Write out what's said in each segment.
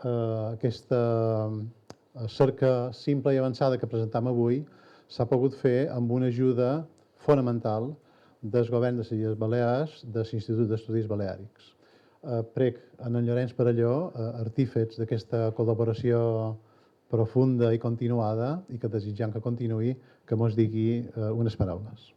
aquesta cerca simple i avançada que presentam avui s'ha pogut fer amb una ajuda fonamental del Govern de les Illes Balears, de l'Institut d'Estudis Baleàrics. Prec en Llorenç Perelló, artífex d'aquesta col·laboració profunda i continuada, i que desitjam que continuï, que mos digui unes paraules.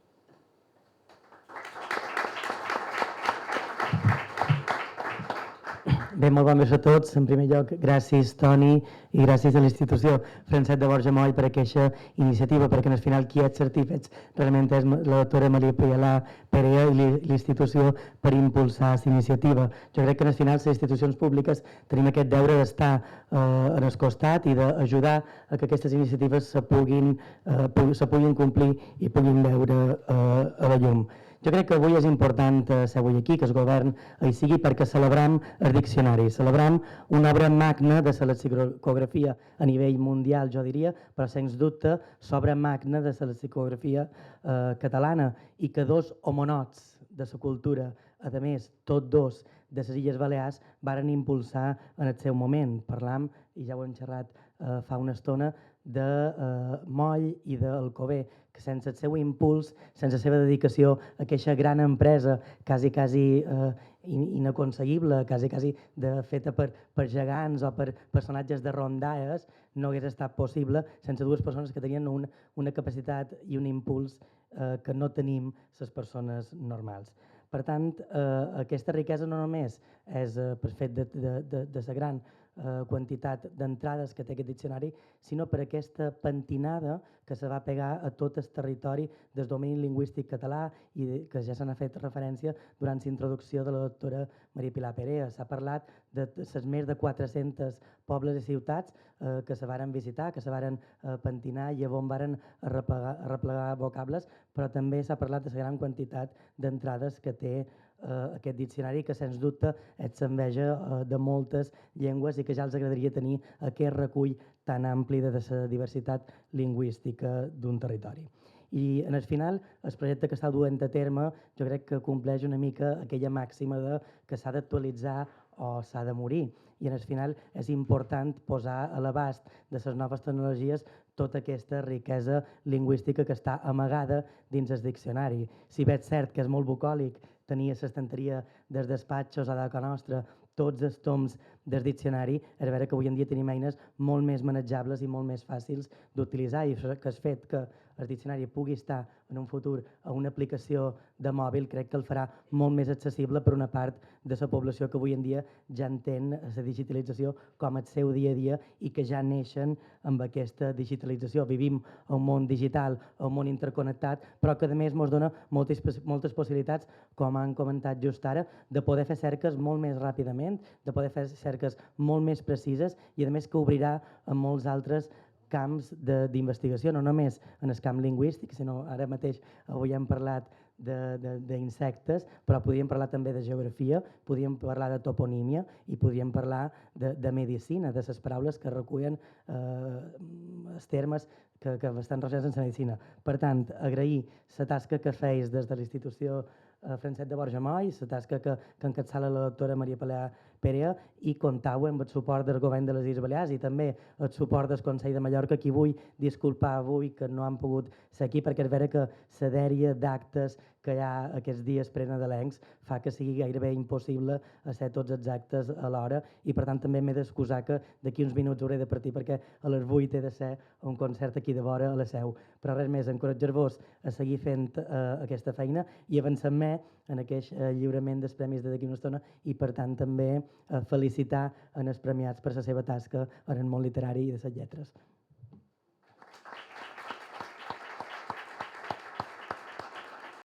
Bé, molt bon vespre a tots. En primer lloc, gràcies, Toni, i gràcies a l'institució Francesc de Borja Moll per aquesta iniciativa, perquè al final qui és certífex realment és la doctora Maria Pilar Perea i l'institució per impulsar aquesta iniciativa. Jo crec que al final les institucions públiques tenim aquest deure d'estar en el costat i d'ajudar a que aquestes iniciatives se puguin complir i puguin veure a la llum. Jo crec que avui és important ser avui aquí, que el govern hi sigui, perquè celebrem el diccionari, celebrem una obra magna de la lexicografia a nivell mundial, jo diria, però sens dubte l'obra magna de la lexicografia catalana, i que dos homonots de la cultura, a més, tots dos de les Illes Balears, varen impulsar en el seu moment. Parlam, i ja ho hem xerrat fa una estona, de Moll i d'Alcover, que sense el seu impuls, sense la seva dedicació a aquesta gran empresa quasi inaconseguible, quasi feta per gegants o per personatges de rondalles, no hagués estat possible sense dues persones que tenien una capacitat i un impuls que no tenim les persones normals. Per tant, aquesta riquesa no només és per fet de la gran quantitat d'entrades que té aquest diccionari, sinó per aquesta pentinada que se va pegar a tot el territori del domini lingüístic català i que ja se n'ha fet referència durant la introducció de la doctora Maria Pilar Perea. S'ha parlat de les més de 400 pobles i ciutats que se varen visitar, que se varen pentinar i on varen arreplegar vocables, però també s'ha parlat de la gran quantitat d'entrades que té aquest diccionari, que sens dubte és l'enveja de moltes llengües i que ja els agradaria tenir aquest recull tan ampli de la diversitat lingüística d'un territori. I en el final, el projecte que està duent a terme jo crec que compleix una mica aquella màxima de que s'ha d'actualitzar o s'ha de morir. I en el final és important posar a l'abast de les noves tecnologies tota aquesta riquesa lingüística que està amagada dins el diccionari. Si bé és cert que és molt bucòlic tenir a l'estanteria dels despatxos o de casa nostra tots els toms del diccionari, és vera que avui en dia tenim eines molt més manejables i molt més fàcils d'utilitzar, i que el fet que el diccionari pugui estar en un futur a una aplicació de mòbil crec que el farà molt més accessible per una part de la població que avui en dia ja entén la digitalització com el seu dia a dia i que ja neixen amb aquesta digitalització. Vivim en un món digital, en un món interconnectat, però que a més ens dona moltes possibilitats, com han comentat just ara, de poder fer cerques molt més ràpidament, de poder fer cerques molt més precises i a més que obrirà a molts altres camps d'investigació, no només en el camp lingüístic, sinó ara mateix avui hem parlat d'insectes, però podríem parlar també de geografia, podríem parlar de toponímia i podríem parlar de medicina, de les paraules que recullen els termes que estan relacionats amb la medicina. Per tant, agrair la tasca que feis des de l'institució Francesc de Borja Moll, la tasca que encapçala la doctora Maria Pilar Perea, i comptau amb el suport del govern de les Illes Balears i també el suport del Consell de Mallorca, qui vull disculpar avui que no han pogut ser aquí, perquè és vera que la dèria d'actes que hi ha aquests dies prenadalencs fa que sigui gairebé impossible ser tots els actes a l'hora, i per tant també m'he d'excusar que d'aquí uns minuts hauré de partir perquè a les 8 he de ser un concert aquí de vora a la Seu. Però res més, encoratjar-vos a seguir fent aquesta feina i avancem-me en aquest lliurament dels premis d'aquí una estona, i per tant també felicitar en els premiats per la seva tasca en el món literari i de les lletres.